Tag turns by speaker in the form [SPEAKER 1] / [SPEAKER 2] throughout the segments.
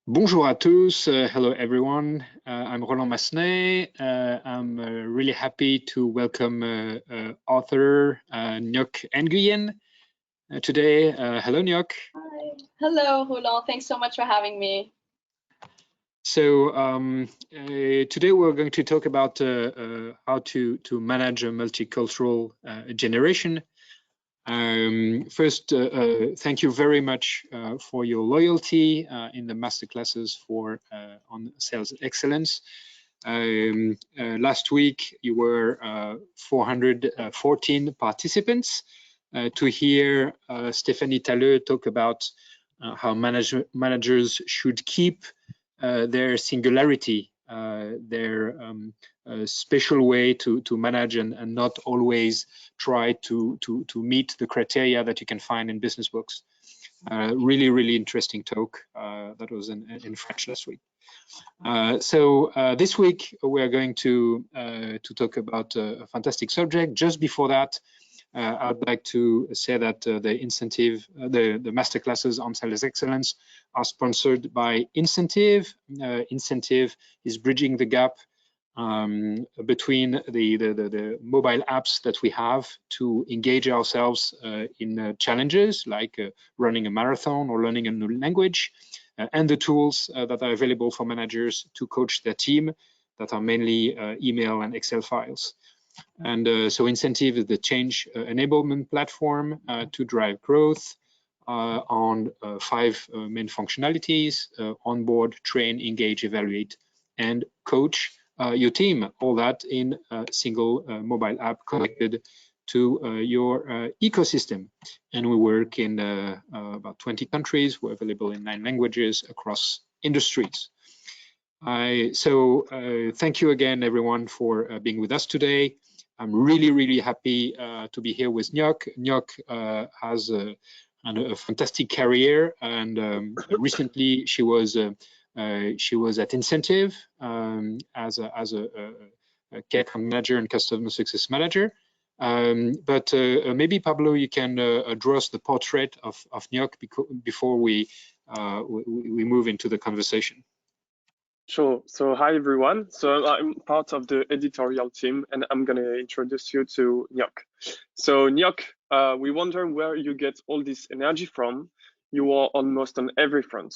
[SPEAKER 1] Bonjour à tous, hello everyone. I'm Roland Massenet. I'm really happy to welcome author Ngoc Nguyen today. Hello, Ngoc.
[SPEAKER 2] Hi. Hello, Roland. Thanks so much for having me.
[SPEAKER 1] So today we're going to talk about how to manage a multicultural generation. First, thank you very much for your loyalty in the masterclasses on sales excellence. Last week, you were 414 participants to hear Stéphanie Talleux talk about how managers should keep their singularity, their special way to manage and not always try to meet the criteria that you can find in business books. Really interesting talk that was in French last week. So this week we are going to talk about a fantastic subject. Just before that, I'd like to say that the masterclasses on sales excellence are sponsored by Incenteever. Incenteever is bridging the gap between the mobile apps that we have to engage ourselves in challenges like running a marathon or learning a new language, and the tools that are available for managers to coach their team that are mainly email and Excel files. And so Incenteever is the change enablement platform to drive growth on 5 main functionalities: onboard, train, engage, evaluate, and coach your team. All that in a single mobile app connected to your ecosystem. And we work in about 20 countries. We're available in 9 languages across industries. So thank you again, everyone, for being with us today. I'm really happy to be here with Ngoc. Ngoc has a fantastic career, and recently she was at Incenteever as a key account manager and customer success manager. But maybe Pablo, you can draw us the portrait of Ngoc before we move into the conversation.
[SPEAKER 3] Sure. So hi, everyone. So I'm part of the editorial team, and I'm going to introduce you to Ngoc. So Ngoc, we wonder where you get all this energy from. You are almost on every front.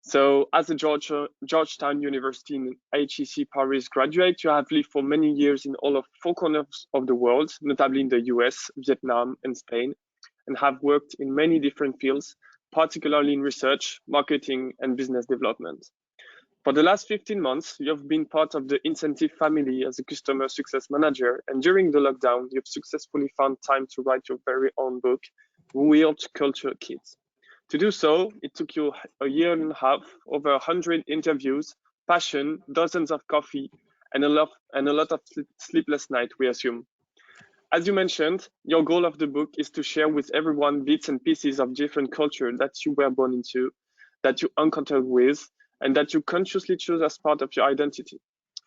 [SPEAKER 3] So as a Georgetown University in HEC Paris graduate, you have lived for many years in all of 4 corners of the world, notably in the US, Vietnam, and Spain, and have worked in many different fields, particularly in research, marketing, and business development. For the last 15 months, you have been part of the Incenteever family as a customer success manager, and during the lockdown, you've successfully found time to write your very own book, Weird Culture Kids. To do so, it took you a year and a half, over 100 interviews, passion, dozens of coffee, and a lot of sleepless nights, we assume. As you mentioned, your goal of the book is to share with everyone bits and pieces of different culture that you were born into, that you encountered with, and that you consciously choose as part of your identity,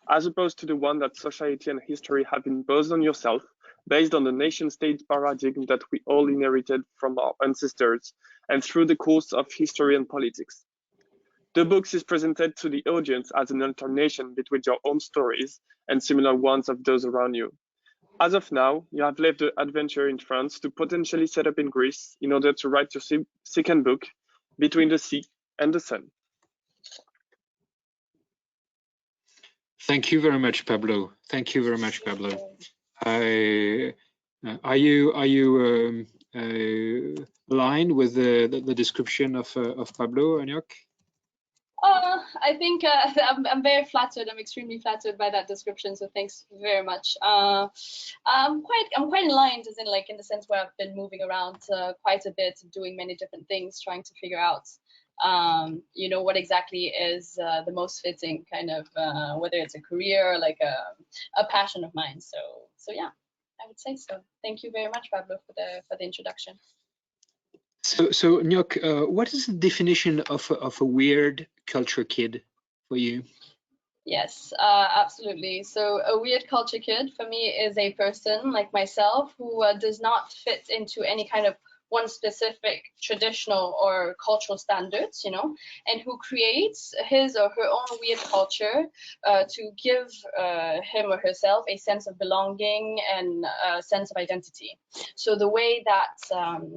[SPEAKER 3] as opposed to the one that society and history have imposed on yourself based on the nation-state paradigm that we all inherited from our ancestors and through the course of history and politics. The book is presented to the audience as an alternation between your own stories and similar ones of those around you. As of now, you have left the adventure in France to potentially set up in Greece in order to write your second book, Between the Sea and the Sun.
[SPEAKER 1] Thank you very much, Pablo. Thank you very much, Pablo. Are you aligned with the description of Pablo, Ngoc?
[SPEAKER 2] I think I'm very flattered. I'm extremely flattered by that description. So thanks very much. I'm quite aligned, as in the sense where I've been moving around quite a bit, doing many different things, trying to figure out what exactly is the most fitting kind of whether it's a career or like a passion of mine. So yeah, I would say so. Thank you very much, Pablo, for the introduction.
[SPEAKER 1] So Ngoc, what is the definition of a weird culture kid for you?
[SPEAKER 2] Yes, absolutely. So a weird culture kid for me is a person like myself who does not fit into any kind of one specific traditional or cultural standards, you know, and who creates his or her own weird culture to give him or herself a sense of belonging and a sense of identity. So the way that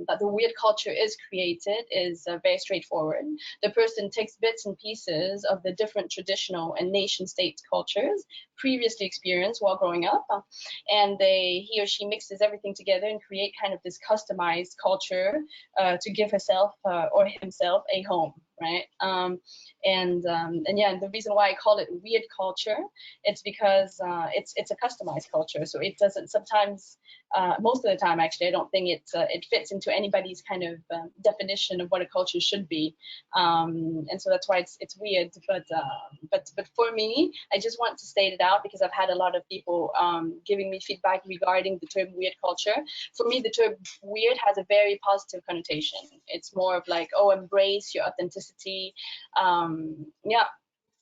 [SPEAKER 2] that the weird culture is created is very straightforward. The person takes bits and pieces of the different traditional and nation state cultures previously experienced while growing up, and he or she mixes everything together and create kind of this customized culture to give herself or himself a home, right? And yeah, the reason why I call it weird culture, it's because it's a customized culture. So it doesn't sometimes, most of the time actually, I don't think it fits into anybody's kind of definition of what a culture should be, and so that's why it's weird. But for me, I just want to state it out because I've had a lot of people giving me feedback regarding the term weird culture. For me, the term weird has a very positive connotation. It's more of like, oh, embrace your authenticity, yeah,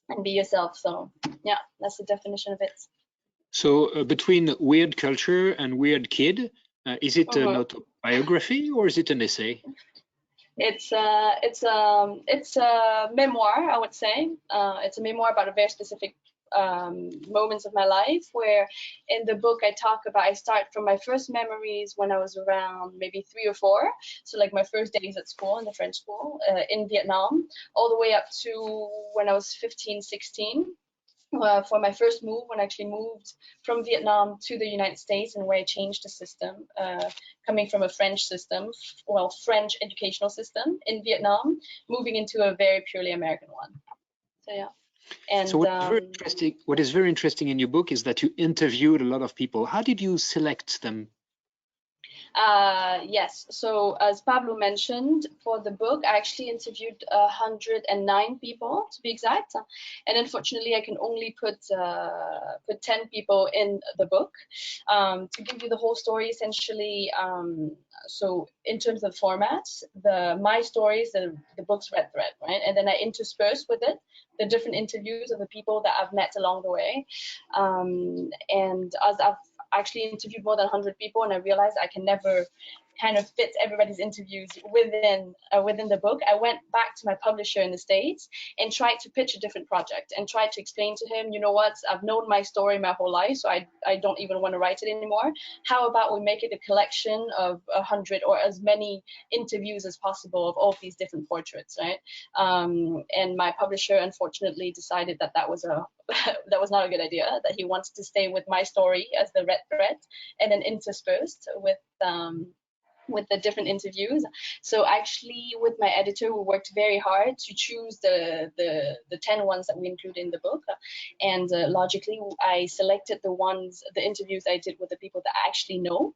[SPEAKER 2] and be yourself. So yeah, that's the definition of it.
[SPEAKER 1] So between weird culture and weird kid, is it an autobiography or is it an essay?
[SPEAKER 2] It's a memoir, I would say. It's a memoir about a very specific moments of my life, where in the book I start from my first memories when I was around maybe 3 or 4, so like my first days at school, in the French school in Vietnam, all the way up to when I was 15, 16. For my first move, when I actually moved from Vietnam to the United States, and where I changed the system, coming from a French system, well, French educational system in Vietnam, moving into a very purely American one. So yeah. And
[SPEAKER 1] so what is very interesting in your book is that you interviewed a lot of people. How did you select them?
[SPEAKER 2] Yes, so as Pablo mentioned, for the book, I actually interviewed 109 people to be exact, and unfortunately, I can only put 10 people in the book to give you the whole story. Essentially, so in terms of formats, my stories, the book's red thread, right, and then I intersperse with it the different interviews of the people that I've met along the way, and as I've actually interviewed more than 100 people, and I realized I can never kind of fit everybody's interviews within the book. I went back to my publisher in the States and tried to pitch a different project and tried to explain to him, you know what, I've known my story my whole life, so I don't even want to write it anymore. How about we make it a collection of 100 or as many interviews as possible of all of these different portraits, right? And my publisher unfortunately decided that was not a good idea, that he wants to stay with my story as the red thread and then interspersed with the different interviews. So actually with my editor, we worked very hard to choose the 10 ones that we include in the book. And logically, I selected the interviews I did with the people that I actually know,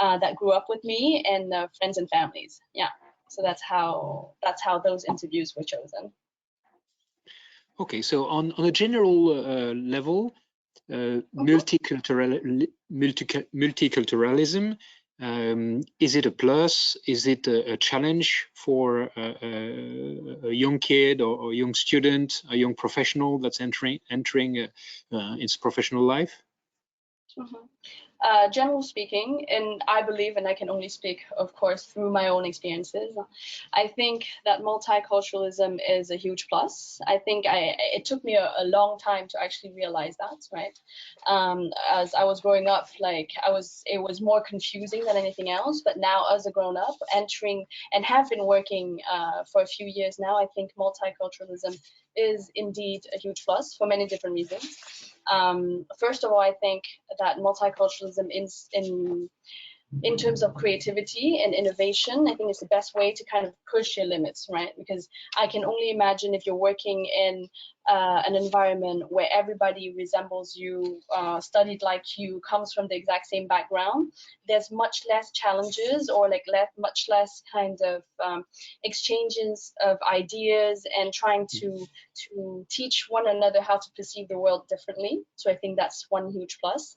[SPEAKER 2] that grew up with me, and friends and families. Yeah, so that's how those interviews were chosen. Okay,
[SPEAKER 1] so on a general level, multiculturalism, is it a plus? Is it a challenge for a young kid or a young student, a young professional that's entering its professional life?
[SPEAKER 2] Generally speaking, and I believe, and I can only speak, of course, through my own experiences, I think that multiculturalism is a huge plus. I think it took me a long time to actually realize that, right? As I was growing up, it was more confusing than anything else. But now, as a grown up, entering and have been working for a few years now, I think multiculturalism is indeed a huge plus for many different reasons. First of all, I think that multiculturalism in terms of creativity and innovation, I think it's the best way to kind of push your limits, right? Because I can only imagine if you're working in an environment where everybody resembles you, studied like you, comes from the exact same background, there's much less challenges or much less kind of exchanges of ideas and trying to teach one another how to perceive the world differently. So I think that's one huge plus.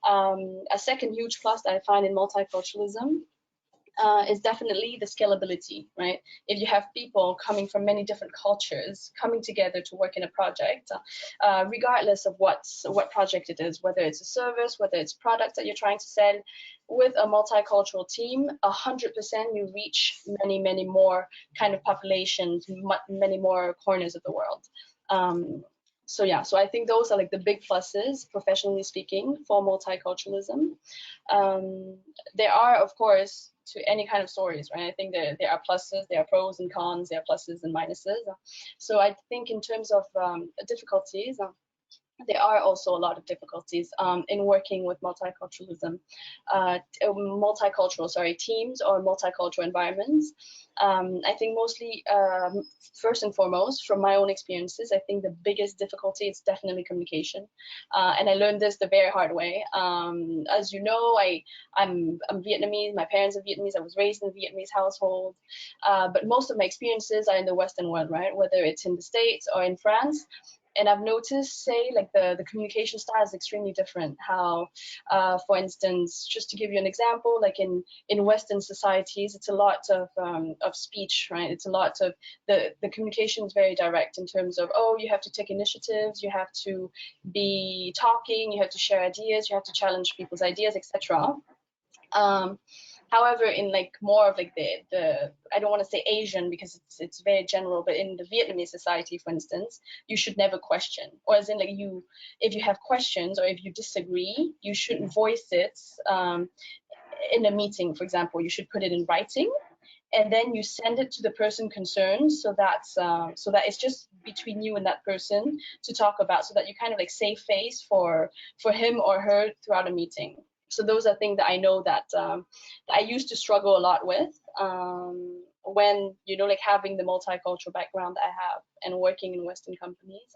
[SPEAKER 2] A second huge plus that I find in multiculturalism is definitely the scalability, right? If you have people coming from many different cultures coming together to work in a project, regardless of what project it is, whether it's a service, whether it's product that you're trying to sell, with a multicultural team, 100% you reach many more kind of populations, many more corners of the world. So yeah, so I think those are like the big pluses, professionally speaking, for multiculturalism. There are, of course, to any kind of stories, right? I think there are pluses, there are pros and cons, there are pluses and minuses. So I think in terms of difficulties, there are also a lot of difficulties in working with multiculturalism, multicultural teams or multicultural environments. I think mostly, first and foremost, from my own experiences, I think the biggest difficulty is definitely communication. And I learned this the very hard way. As you know, I'm Vietnamese, my parents are Vietnamese, I was raised in a Vietnamese household, but most of my experiences are in the Western world, right? Whether it's in the States or in France. And I've noticed, say, like the communication style is extremely different. How, for instance, just to give you an example, like in Western societies, it's a lot of speech, right? It's a lot of the communication is very direct in terms of, oh, you have to take initiatives, you have to be talking, you have to share ideas, you have to challenge people's ideas, etc. However, in like more of like the I don't want to say Asian because it's very general, but in the Vietnamese society, for instance, you should never question, or as in like if you have questions or if you disagree, you shouldn't voice it in a meeting, for example. You should put it in writing, and then you send it to the person concerned, so that it's just between you and that person to talk about, so that you kind of like save face for him or her throughout a meeting. So those are things that I know that I used to struggle a lot with when, you know, like having the multicultural background that I have and working in Western companies,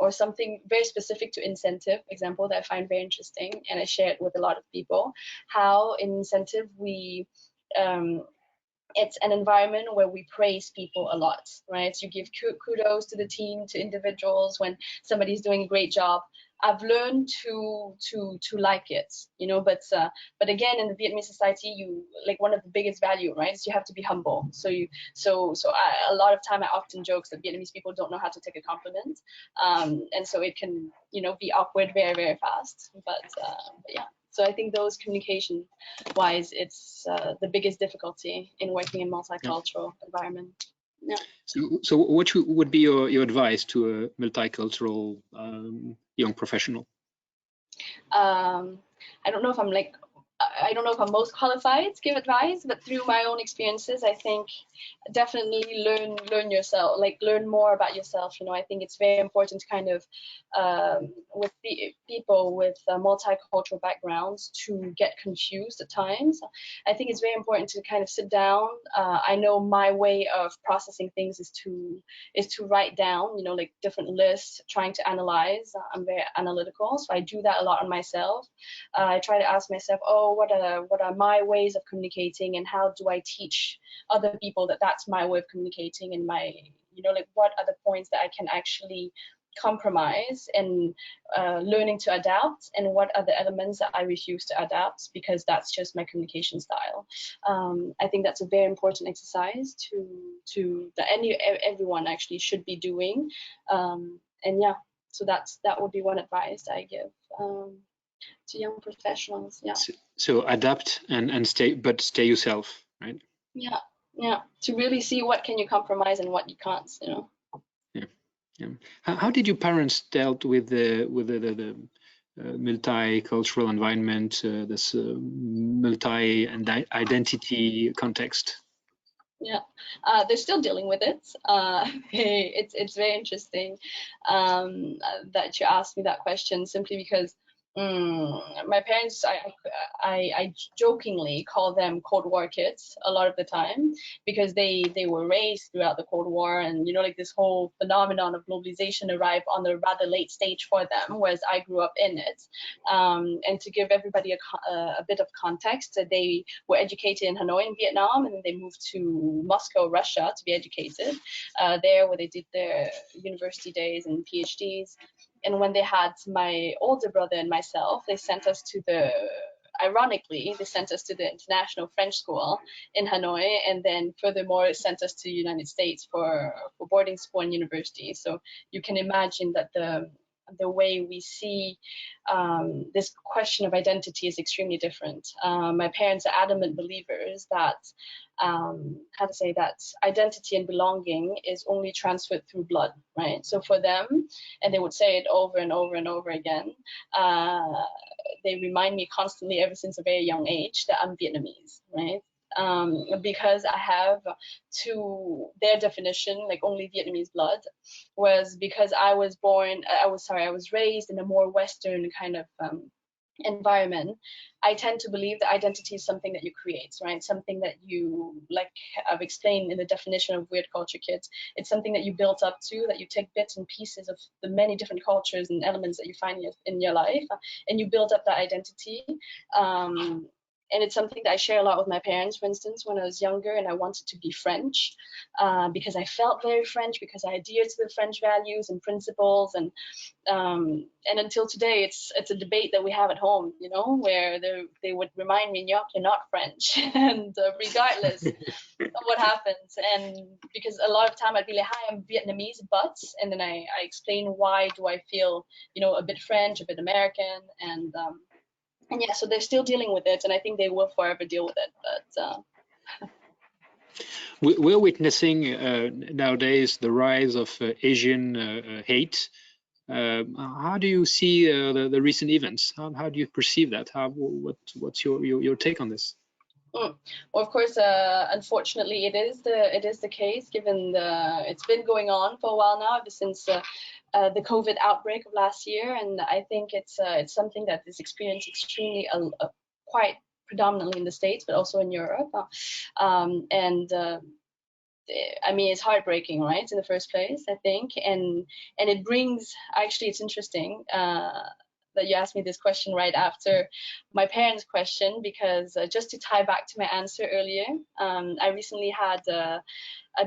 [SPEAKER 2] or something very specific to Incentive example that I find very interesting, and I share it with a lot of people. How in Incentive we it's an environment where we praise people a lot, right? You give kudos to the team, to individuals when somebody's doing a great job. I've learned to like it, you know, but again, in the Vietnamese society, you like one of the biggest value, right, is you have to be humble. So a lot of time I often joke that Vietnamese people don't know how to take a compliment, and so it can, you know, be awkward very, very fast. But yeah. So I think those communication-wise, it's the biggest difficulty in working in multicultural environment. Yeah.
[SPEAKER 1] So what would be your advice to a multicultural young professional?
[SPEAKER 2] I don't know if I'm most qualified to give advice, but through my own experiences, I think definitely learn yourself, like learn more about yourself. You know, I think it's very important to kind of with people with multicultural backgrounds to get confused at times. I think it's very important to kind of sit down. I know my way of processing things is to write down, you know, like different lists, trying to analyze. I'm very analytical, so I do that a lot on myself. I try to ask myself, oh, what are my ways of communicating, and how do I teach other people that that's my way of communicating, and my, you know, like what are the points that I can actually compromise and learning to adapt, and what are the elements that I refuse to adapt because that's just my communication style. I think that's a very important exercise to that everyone actually should be doing, and yeah, so that would be one advice I give to young professionals. Yeah.
[SPEAKER 1] So adapt and stay yourself, right?
[SPEAKER 2] Yeah. To really see what can you compromise and what you can't, you know.
[SPEAKER 1] Yeah. How did your parents dealt with the multicultural environment, this multi-identity context?
[SPEAKER 2] Yeah, they're still dealing with it. It's very interesting that you asked me that question, simply because my parents, I jokingly call them Cold War kids a lot of the time, because they were raised throughout the Cold War, and, you know, like this whole phenomenon of globalization arrived on a rather late stage for them, whereas I grew up in it. And to give everybody a bit of context, they were educated in Hanoi in Vietnam, and then they moved to Moscow, Russia, to be educated there, where they did their university days and PhDs. And when they had my older brother and myself, they sent us to the ironically, they sent us to the International French School in Hanoi, and then furthermore, it sent us to the United States for boarding school and university. So you can imagine that the way we see this question of identity is extremely different. My parents are adamant believers that that identity and belonging is only transferred through blood, right? So for them, and they would say it over and over and over again, they remind me constantly ever since a very young age that I'm Vietnamese, right? Because I have, to their definition, like only Vietnamese blood, was because I was raised in a more Western kind of environment. I tend to believe that identity is something that you create, right? Something that you, like I've explained in the definition of weird culture kids, it's something that you built up to, that you take bits and pieces of the many different cultures and elements that you find in your life, and you build up that identity. And it's something that I share a lot with my parents, for instance, when I was younger and I wanted to be French, because I felt very French, because I adhered to the French values and principles. And until today, it's a debate that we have at home, you know, where they would remind me, Ngoc, you're not French, and regardless of what happens. And because a lot of time I'd be like, hi, I'm Vietnamese, but, and then I explain why do I feel, you know, a bit French, a bit American, and yeah, so they're still dealing with it, and I think they will forever deal with it. But
[SPEAKER 1] we're witnessing nowadays the rise of Asian hate. How do you see the recent events? How do you perceive that? What's your take on this?
[SPEAKER 2] Well, of course, unfortunately, it is the case. Given it's been going on for a while now, ever since the COVID outbreak of last year, and I think it's something that is experienced extremely quite predominantly in the States, but also in Europe. I mean, it's heartbreaking, right? In the first place, I think, and it brings, actually, it's interesting that you asked me this question right after my parents' question, because just to tie back to my answer earlier, I recently had a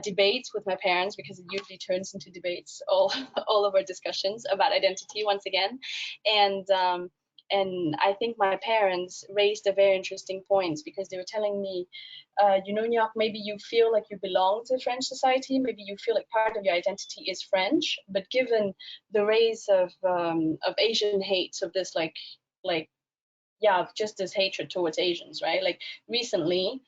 [SPEAKER 2] debate with my parents, because it usually turns into debates, all of our discussions about identity once again, and I think my parents raised a very interesting point, because they were telling me, you know, Ngoc, maybe you feel like you belong to French society, maybe you feel like part of your identity is French, but given the rise of Asian hate, of this like yeah, just this hatred towards Asians, right? Like recently,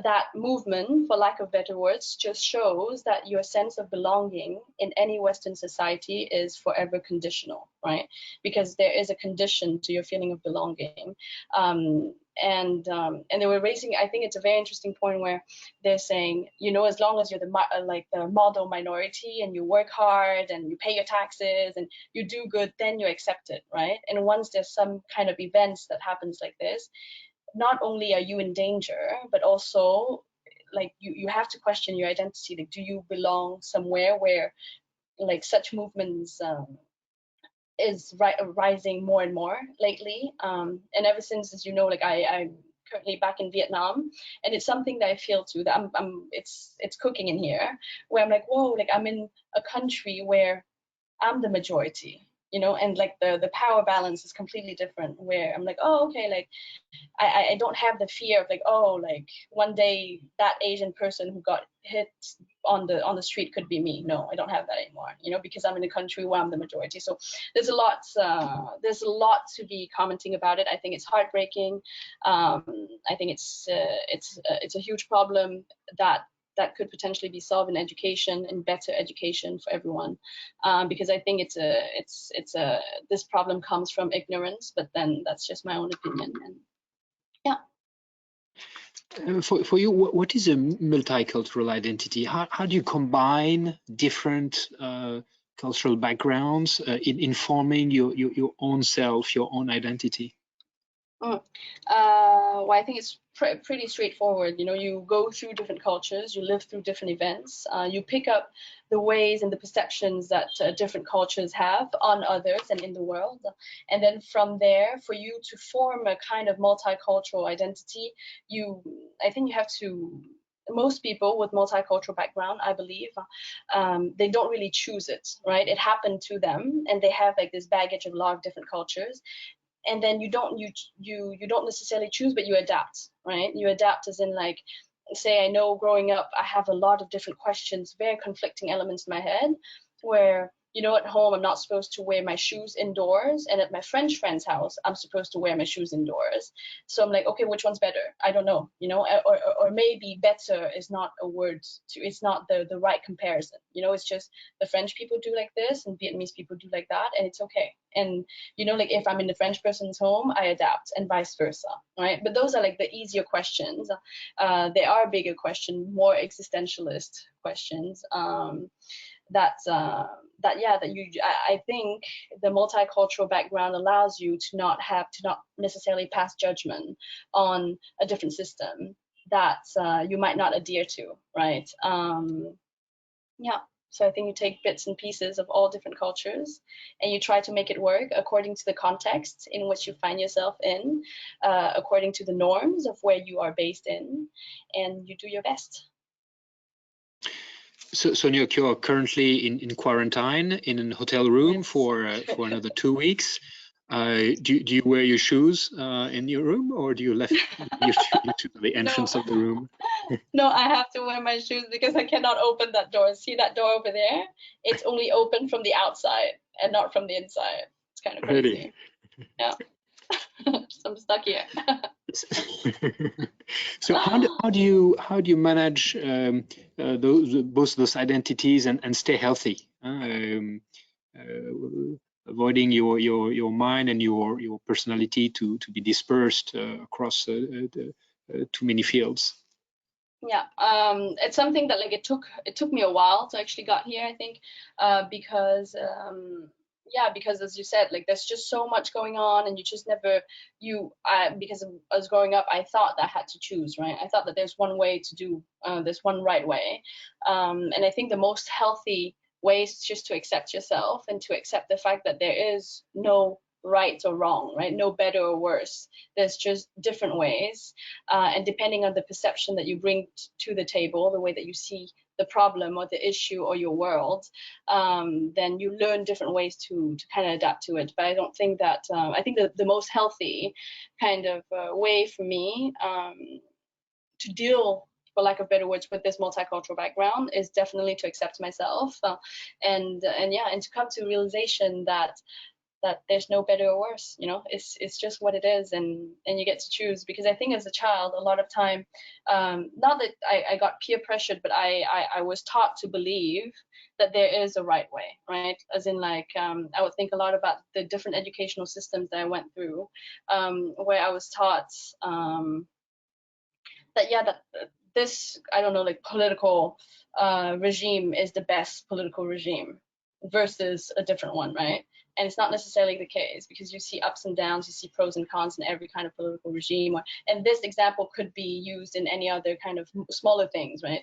[SPEAKER 2] that movement, for lack of better words, just shows that your sense of belonging in any Western society is forever conditional, right? Because there is a condition to your feeling of belonging. And they were raising, I think it's a very interesting point where they're saying, you know, as long as you're the model minority and you work hard and you pay your taxes and you do good, then you're accepted, right? And once there's some kind of events that happens like this, not only are you in danger, but also like you have to question your identity. Like, do you belong somewhere where like such movements is rising more and more lately? And ever since, as you know, like I'm currently back in Vietnam, and it's something that I feel too, that it's cooking in here, where I'm like, whoa, like I'm in a country where I'm the majority, you know, and like the power balance is completely different, where I'm like, oh, okay, like I don't have the fear of like, oh, like one day that Asian person who got hit on the street could be me. No, I don't have that anymore, you know, because I'm in a country where I'm the majority. So there's a lot to be commenting about it. I think it's heartbreaking. I think it's a huge problem that could potentially be solved in education, and better education for everyone, because I think this problem comes from ignorance, but then that's just my own opinion. And yeah.
[SPEAKER 1] For you, what is a multicultural identity? How do you combine different cultural backgrounds in forming your own self, your own identity?
[SPEAKER 2] Well, I think it's pretty straightforward. You know, you go through different cultures, you live through different events, you pick up the ways and the perceptions that different cultures have on others and in the world. And then from there, for you to form a kind of multicultural identity, I think you have to, most people with multicultural background, I believe, they don't really choose it, right? It happened to them, and they have like this baggage of a lot of different cultures. and then you don't necessarily choose, but you adapt, right? You adapt as in, like, say, I know growing up I have a lot of different questions, very conflicting elements in my head, where, you know, at home I'm not supposed to wear my shoes indoors, and at my French friend's house I'm supposed to wear my shoes indoors. So I'm like, okay, which one's better? I don't know, you know, or maybe better is not a word to, it's not the right comparison, you know. It's just the French people do like this and Vietnamese people do like that, and it's okay. And, you know, like, if I'm in the French person's home, I adapt, and vice versa, right? But those are like the easier questions. There are bigger questions, more existentialist questions, I think the multicultural background allows you to not necessarily pass judgment on a different system that you might not adhere to, right? Yeah. So I think you take bits and pieces of all different cultures, and you try to make it work according to the context in which you find yourself in, according to the norms of where you are based in, and you do your best.
[SPEAKER 1] So Ngoc, you are currently in quarantine in a hotel room for another 2 weeks. Do you wear your shoes in your room, or do you left your shoes to the entrance of the room?
[SPEAKER 2] No, I have to wear my shoes because I cannot open that door. See that door over there? It's only open from the outside and not from the inside. It's kind of crazy.
[SPEAKER 1] Really?
[SPEAKER 2] Yeah. So I'm stuck here.
[SPEAKER 1] So how do you manage both those identities and stay healthy? Avoiding your mind and your personality to be dispersed across too many fields.
[SPEAKER 2] Yeah, it's something that, like, it took me a while to actually got here, I think, because as you said, like, there's just so much going on, and you just never, because I was growing up, I thought that I had to choose, right? I thought that there's one way to do, there's one right way, and I think the most healthy way is just to accept yourself and to accept the fact that there is no right or wrong, right? No better or worse. There's just different ways, and depending on the perception that you bring to the table, the way that you see the problem or the issue or your world, then you learn different ways to kind of adapt to it. But I don't think that, I think the most healthy kind of way for me to deal, for lack of better words, with this multicultural background is definitely to accept myself, and to come to realization that there's no better or worse, you know. It's just what it is, and you get to choose. Because I think as a child, a lot of time, not that I got peer pressured, but I was taught to believe that there is a right way, right? As in, like, I would think a lot about the different educational systems that I went through, where I was taught that this, I don't know, like, political regime is the best political regime versus a different one, right? And it's not necessarily the case, because you see ups and downs, you see pros and cons in every kind of political regime. And this example could be used in any other kind of smaller things, right?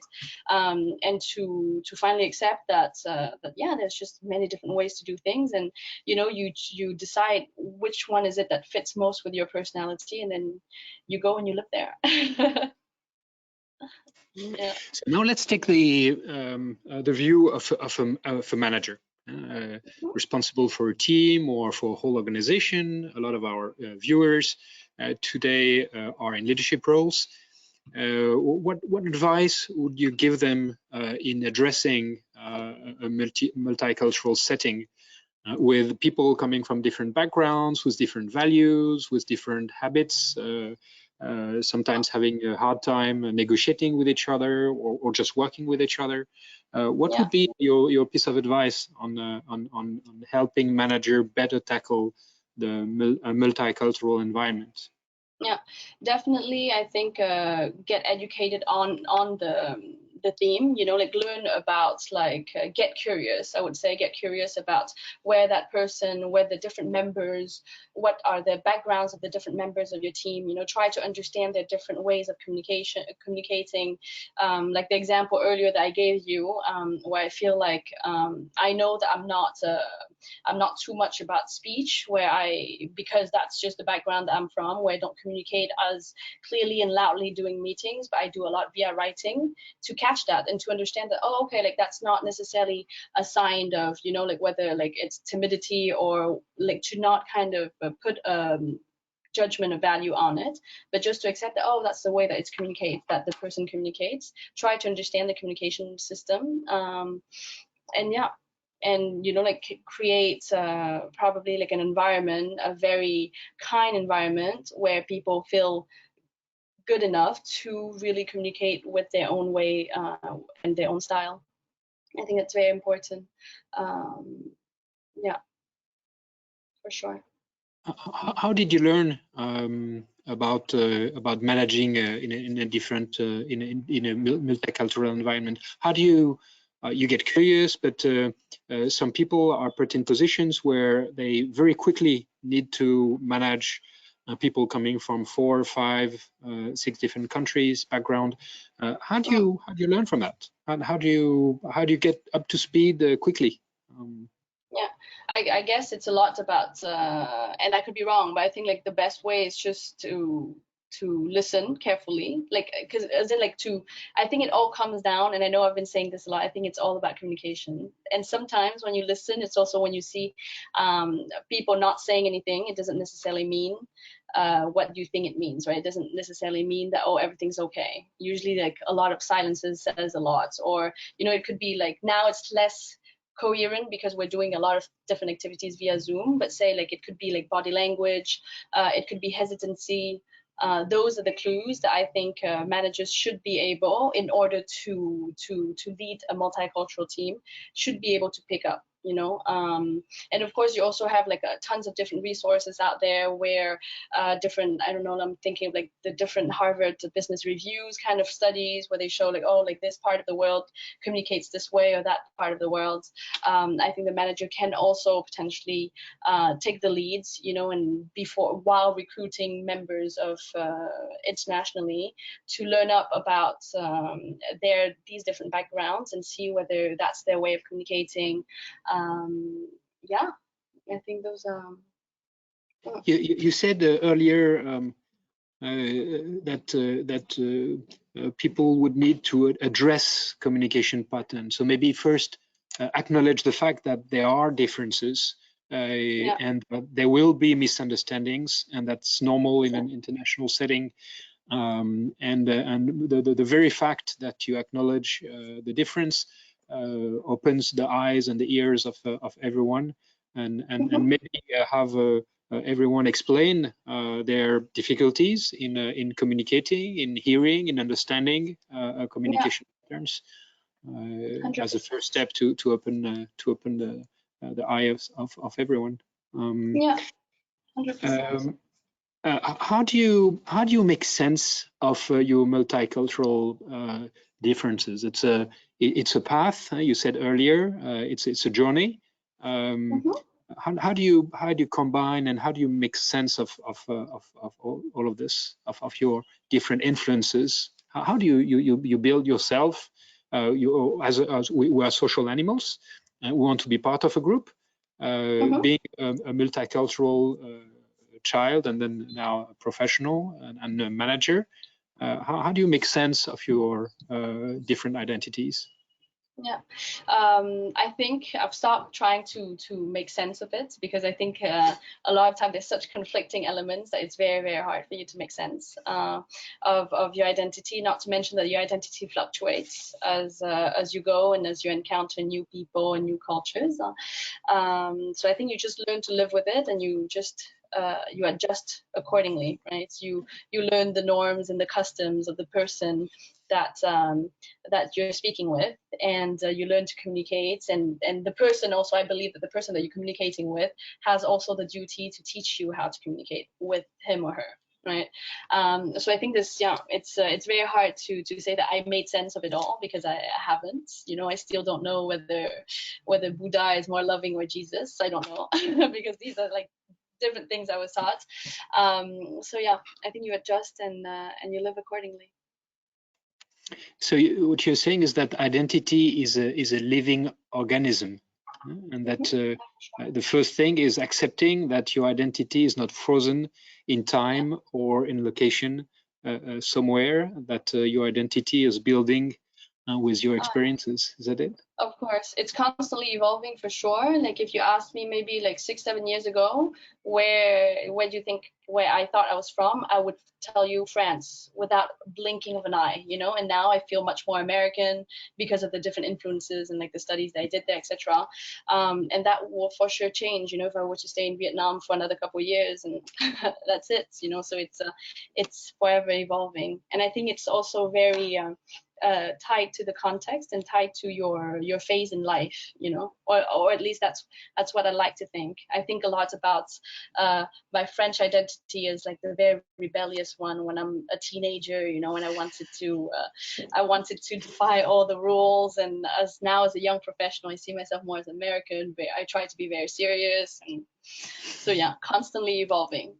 [SPEAKER 2] And to finally accept that there's just many different ways to do things, and, you know, you decide which one is it that fits most with your personality, and then you go and you live there. Yeah.
[SPEAKER 1] So now let's take the view of a manager. Responsible for a team or for a whole organization. A lot of our viewers today are in leadership roles. What advice would you give them in addressing a multicultural setting with people coming from different backgrounds, with different values, with different habits, sometimes having a hard time negotiating with each other, or just working with each other? What would be your piece of advice on helping manager better tackle the multicultural environment?
[SPEAKER 2] Yeah, definitely. I think get educated on the theme, you know, like, learn about, like, get curious. I would say get curious about where the different members, what are the backgrounds of the different members of your team, you know. Try to understand their different ways of communicating, like the example earlier that I gave you, where I feel like I know that I'm not too much about speech, because that's just the background that I'm from, where I don't communicate as clearly and loudly during meetings, but I do a lot via writing to capture catch that and to understand that, oh, okay, like that's not necessarily a sign of, you know, like whether like it's timidity or like to not kind of put judgment of value on it, but just to accept that, oh, that's the way that it's communicated, that the person communicates. Try to understand the communication system, and yeah, and you know, like create probably like an environment, a very kind environment where people feel good enough to really communicate with their own way and their own style. I think that's very important. Yeah, for sure.
[SPEAKER 1] How did you learn about managing in a different in a multicultural environment? How do you get curious, but some people are put in positions where they very quickly need to manage people coming from 4, 5, 6 different countries, background. How do you learn from that? And how do you get up to speed quickly?
[SPEAKER 2] Yeah, I guess it's a lot about, and I could be wrong, but I think like the best way is just to listen carefully, like, because as in like I think it all comes down, and I know I've been saying this a lot, I think it's all about communication. And sometimes when you listen, it's also when you see people not saying anything, it doesn't necessarily mean what you think it means, right? It doesn't necessarily mean that, oh, everything's okay. Usually like a lot of silences says a lot, or, you know, it could be like now it's less coherent because we're doing a lot of different activities via Zoom, but say like it could be like body language, it could be hesitancy. Those are the clues that I think managers should be able, in order to lead a multicultural team, should be able to pick up, you know. And of course you also have like tons of different resources out there where different, I don't know, I'm thinking of like the different Harvard Business Reviews kind of studies where they show like, oh, like this part of the world communicates this way, or that part of the world. I think the manager can also potentially take the leads, you know, and while recruiting members of internationally, to learn up about these different backgrounds and see whether that's their way of communicating. Yeah, I think those
[SPEAKER 1] You said earlier that people would need to address communication patterns. So maybe first acknowledge the fact that there are differences and there will be misunderstandings, and that's normal in an international setting. And the very fact that you acknowledge the difference opens the eyes and the ears of everyone, and maybe have everyone explain their difficulties in communicating, in hearing, in understanding communication patterns as a first step to open the eyes of everyone.
[SPEAKER 2] yeah, 100%.
[SPEAKER 1] How do you make sense of your multicultural differences? It's a path. You said earlier. It's a journey. How do you combine, and how do you make sense of all of this, of your different influences? How do you build yourself? As we are social animals, and we want to be part of a group. Being a multicultural child, and then now a professional and a manager, how do you make sense of your different identities?
[SPEAKER 2] Yeah, I think I've stopped trying to make sense of it, because I think a lot of time there's such conflicting elements that it's very, very hard for you to make sense of your identity. Not to mention that your identity fluctuates as you go and as you encounter new people and new cultures. So I think you just learn to live with it, and you just you adjust accordingly, right? You learn the norms and the customs of the person that you're speaking with, and you learn to communicate, and the person also, I believe that the person that you're communicating with has also the duty to teach you how to communicate with him or her, right? So I think this, yeah, it's very hard to say that I made sense of it all, because I haven't. You know, I still don't know whether Buddha is more loving or Jesus. I don't know because these are like different things I was taught. So yeah, I think you adjust and you live accordingly.
[SPEAKER 1] So what you're saying is that identity is a living organism, and that the first thing is accepting that your identity is not frozen in time or in location somewhere, that your identity is building with your experiences. Is that it?
[SPEAKER 2] Of course, it's constantly evolving for sure. Like if you asked me maybe like 6-7 years ago, where do you think where I thought I was from, I would tell you France without blinking of an eye, you know. And now I feel much more American because of the different influences and like the studies that I did there, etc. And that will for sure change, you know, if I were to stay in Vietnam for another couple of years, and that's it, you know. So it's forever evolving, and I think it's also very tied to the context and tied to your phase in life, you know, or at least that's what I like to think. I think a lot about my French identity as like the very rebellious one when I'm a teenager, you know, and I wanted to defy all the rules. And as a young professional, I see myself more as American, but I try to be very serious. And so yeah, constantly evolving.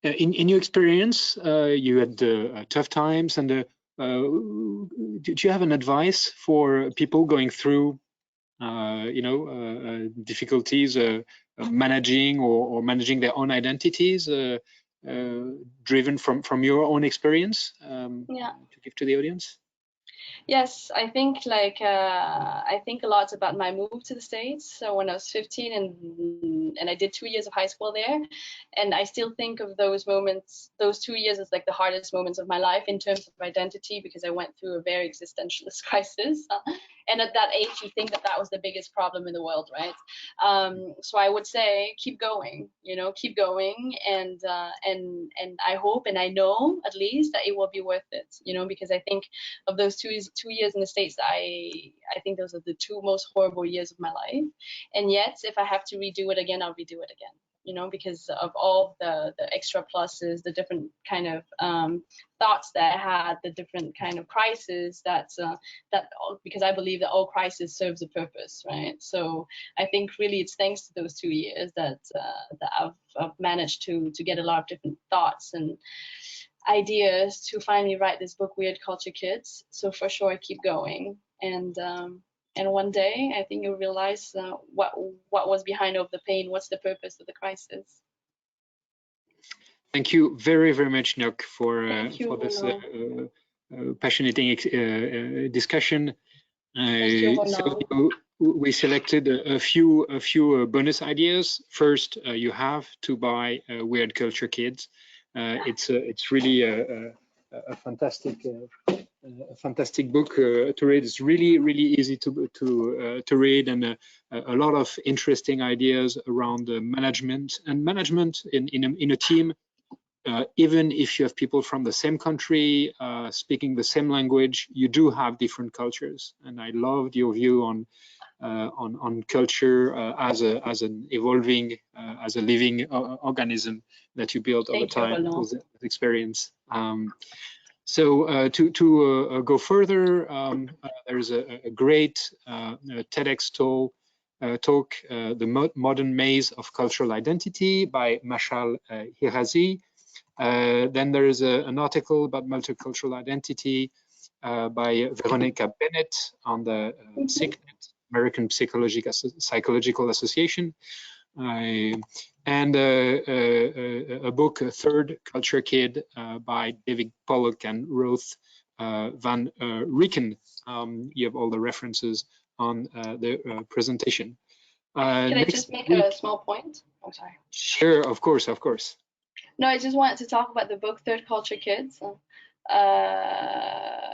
[SPEAKER 1] In your experience, you had tough times, and do you have an advice for people going through, difficulties managing or managing their own identities, driven from your own experience, to give to the audience?
[SPEAKER 2] Yes, I think I think a lot about my move to the States. So when I was 15 and I did 2 years of high school there, and I still think of those moments, those 2 years as like the hardest moments of my life in terms of identity, because I went through a very existentialist crisis. And at that age, you think that was the biggest problem in the world, right? So I would say, keep going, you know, keep going, and I hope and I know at least that it will be worth it, you know, because I think of those 2 years in the States, I think those are the 2 most horrible years of my life. And yet, if I have to redo it again, I'll redo it again, you know, because of all the extra pluses, the different kind of thoughts that I had, the different kind of crises because I believe that all crisis serves a purpose, right? So I think really it's thanks to those 2 years that I've managed to get a lot of different thoughts and ideas to finally write this book, Weird Culture Kids. So for sure, keep going, and one day I think you'll realize what was behind all the pain, what's the purpose of the crisis.
[SPEAKER 1] Thank you very, very much, Ngoc, for this passionate discussion. So we selected a few bonus ideas. First, you have to buy Weird Culture Kids. It's really a fantastic book to read. It's really easy to read, and a lot of interesting ideas around management in a team. Even if you have people from the same country speaking the same language, you do have different cultures. And I loved your view on culture as an evolving, as a living organism that you built over time with experience. So to go further, there's a great TEDx talk, The Modern Maze of Cultural Identity by Mashal Hirazi. Then there is an article about multicultural identity by Veronica Bennett on the SICNET, American Psychological Association, and a book, Third Culture Kid, by David Pollock and Ruth Van Rieken. You have all the references on the presentation.
[SPEAKER 2] Can I just make a small point? I'm sorry.
[SPEAKER 1] Sure, of course.
[SPEAKER 2] No, I just wanted to talk about the book Third Culture Kids.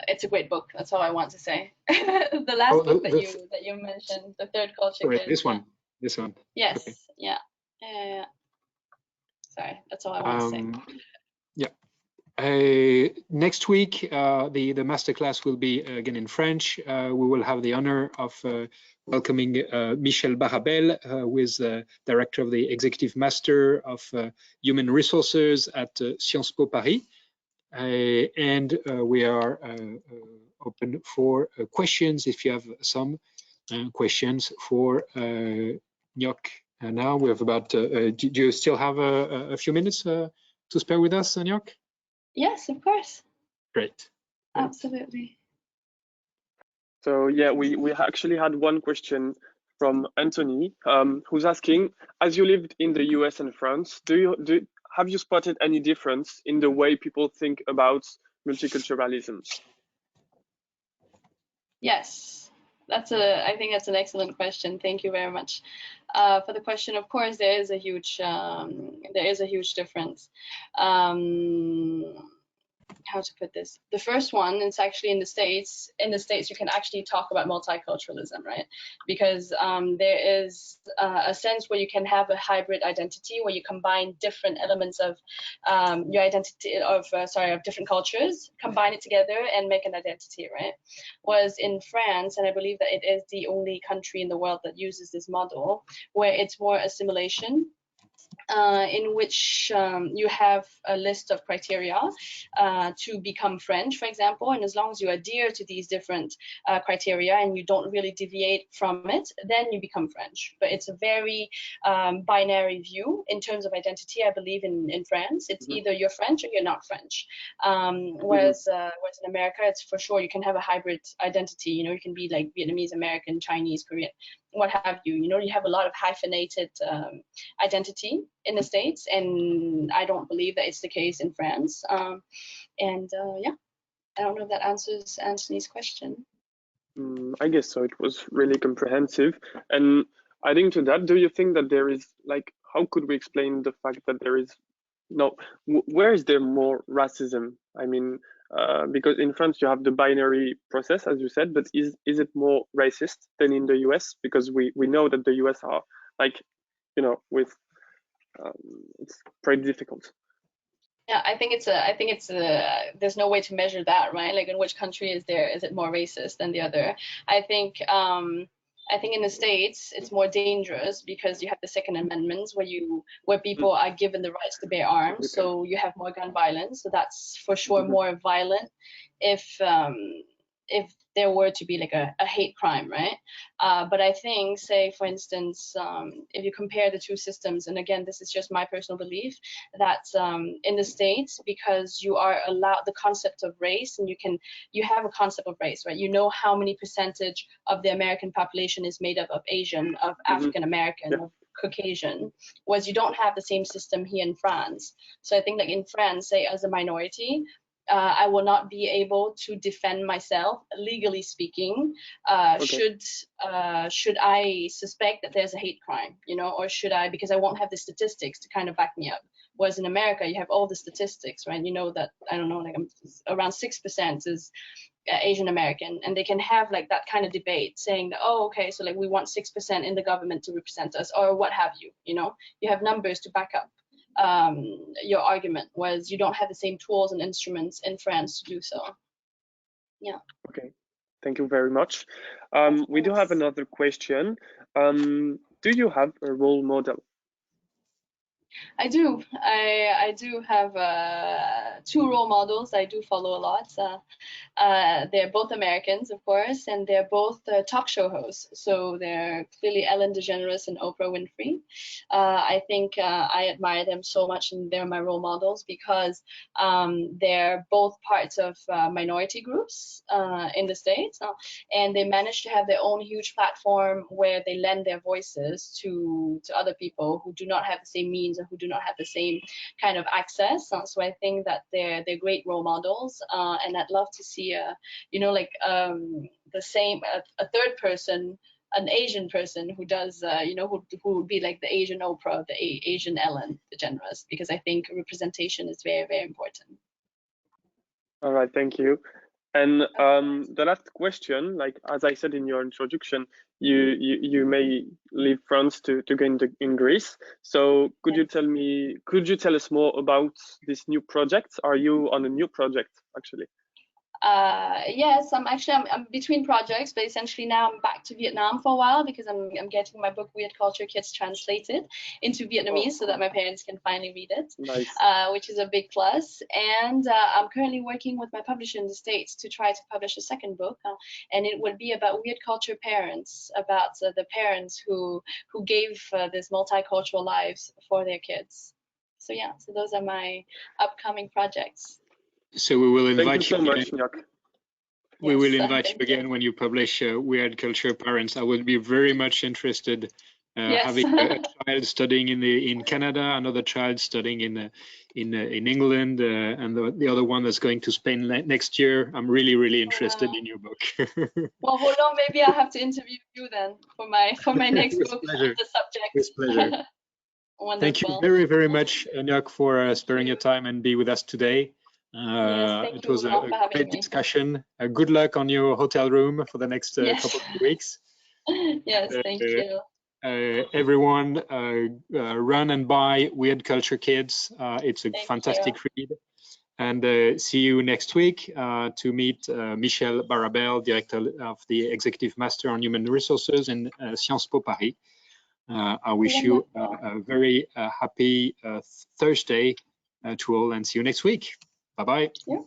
[SPEAKER 2] It's a great book. That's all I want to say. The last book that you mentioned, the Third Culture Kids.
[SPEAKER 1] This one.
[SPEAKER 2] Yes.
[SPEAKER 1] Okay.
[SPEAKER 2] Yeah. Sorry, that's all I want to say.
[SPEAKER 1] Yeah. Next week, the masterclass will be again in French. We will have the honor of welcoming Michel Barabel, who is director of the Executive Master of Human Resources at Sciences Po Paris. And we are open for questions if you have some questions for Ngoc. Now we have about, do you still have a few minutes to spare with us, Ngoc?
[SPEAKER 2] Yes, of course.
[SPEAKER 1] Great.
[SPEAKER 2] Absolutely.
[SPEAKER 3] So yeah, we actually had one question from Anthony, who's asking, as you lived in the US and France, have you spotted any difference in the way people think about multiculturalism?
[SPEAKER 2] Yes, I think that's an excellent question. Thank you very much for the question. Of course, there is a huge difference. How to put this? The first one is actually in the States. In the States, you can actually talk about multiculturalism, right? Because there is a sense where you can have a hybrid identity where you combine different elements of your identity of different cultures, combine it together and make an identity, right? Whereas in France, and I believe that it is the only country in the world that uses this model, where it's more assimilation. In which you have a list of criteria to become French, for example, and as long as you adhere to these different criteria and you don't really deviate from it, then you become French. But it's a very binary view in terms of identity, I believe, in France. It's either you're French or you're not French. Whereas in America, it's for sure you can have a hybrid identity. You know, you can be like Vietnamese, American, Chinese, Korean, what have you. You know, you have a lot of hyphenated identity in the States, and I don't believe that it's the case in France. Yeah, I don't know if that answers Anthony's question.
[SPEAKER 3] I guess so. It was really comprehensive. And adding to that, do you think that there is, like, how could we explain the fact that there is where is there more racism? I mean, because in France you have the binary process, as you said, but is it more racist than in the US? Because we know that the US are, like, you know, with it's pretty difficult.
[SPEAKER 2] Yeah, I think it's there's no way to measure that, right? Like, in which country is it more racist than the other? I think in the States it's more dangerous because you have the Second Amendment where people are given the rights to bear arms, so you have more gun violence. So that's for sure more violent if there were to be like a hate crime, right? But I think, say for instance, if you compare the two systems, and again, this is just my personal belief, that in the States, because you are allowed the concept of race, and you have a concept of race, right? You know how many percentage of the American population is made up of Asian, of African American, of Caucasian, whereas you don't have the same system here in France. So I think that in France, say as a minority, I will not be able to defend myself, legally speaking, should I suspect that there's a hate crime, you know, or should I, because I won't have the statistics to kind of back me up. Whereas in America, you have all the statistics, right? You know that, I don't know, like around 6% is Asian American, and they can have like that kind of debate saying that, oh, okay, so like we want 6% in the government to represent us, or what have you, you know, you have numbers to back up your argument, whereas you don't have the same tools and instruments in France to do so. Yeah.
[SPEAKER 3] Okay, thank you very much. We do have another question. Do you have a role model?
[SPEAKER 2] I do. I do have 2 role models I do follow a lot. They're both Americans, of course, and they're both talk show hosts. So they're clearly Ellen DeGeneres and Oprah Winfrey. I think I admire them so much, and they're my role models because they're both parts of minority groups in the States, and they manage to have their own huge platform where they lend their voices to other people who do not have the same means and who do not have the same kind of access. So I think that they're great role models, and I'd love to see you know, like the same a third person, an Asian person who does you know, who would be like the Asian Oprah, the Asian Ellen DeGeneres, because I think representation is very, very important.
[SPEAKER 3] All right, thank you. And the last question, like as I said in your introduction, you may leave France to go in Greece. So could you tell us more about this new project? Are you on a new project actually?
[SPEAKER 2] Yes, I'm between projects, but essentially now I'm back to Vietnam for a while because I'm getting my book Weird Culture Kids translated into Vietnamese so that my parents can finally read it.
[SPEAKER 3] Nice.
[SPEAKER 2] Which is a big plus. And I'm currently working with my publisher in the States to try to publish a second book, and it would be about weird culture parents, about the parents who gave this multicultural lives for their kids. So yeah, so those are my upcoming projects.
[SPEAKER 1] So we will invite
[SPEAKER 3] you so much, Ngoc.
[SPEAKER 1] We will invite you again when you publish Weird Culture Parents. I would be very much interested
[SPEAKER 2] Yes.
[SPEAKER 1] having a child studying in Canada, another child studying in England, and the other one that's going to Spain next year. I'm really interested in your book.
[SPEAKER 2] Well, hold on, maybe I have to interview you then for my next book on the subject.
[SPEAKER 1] With pleasure.
[SPEAKER 2] Wonderful.
[SPEAKER 1] Thank you very much, Ngoc, for sparing your time and be with us today.
[SPEAKER 2] Yes,
[SPEAKER 1] it was a great discussion. Good luck on your hotel room for the next couple of weeks.
[SPEAKER 2] Yes, thank you.
[SPEAKER 1] Everyone, run and buy Weird Culture Kids. It's a fantastic read. And see you next week to meet Michel Barabel, Director of the Executive Master on Human Resources in Sciences Po Paris. I wish you a very happy Thursday to all, and see you next week. Bye-bye.
[SPEAKER 2] Yeah.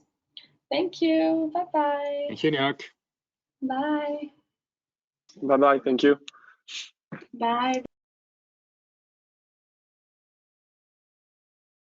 [SPEAKER 2] Thank you. Bye-bye.
[SPEAKER 1] Thank you, Ngoc.
[SPEAKER 2] Bye.
[SPEAKER 3] Bye-bye. Thank you.
[SPEAKER 2] Bye.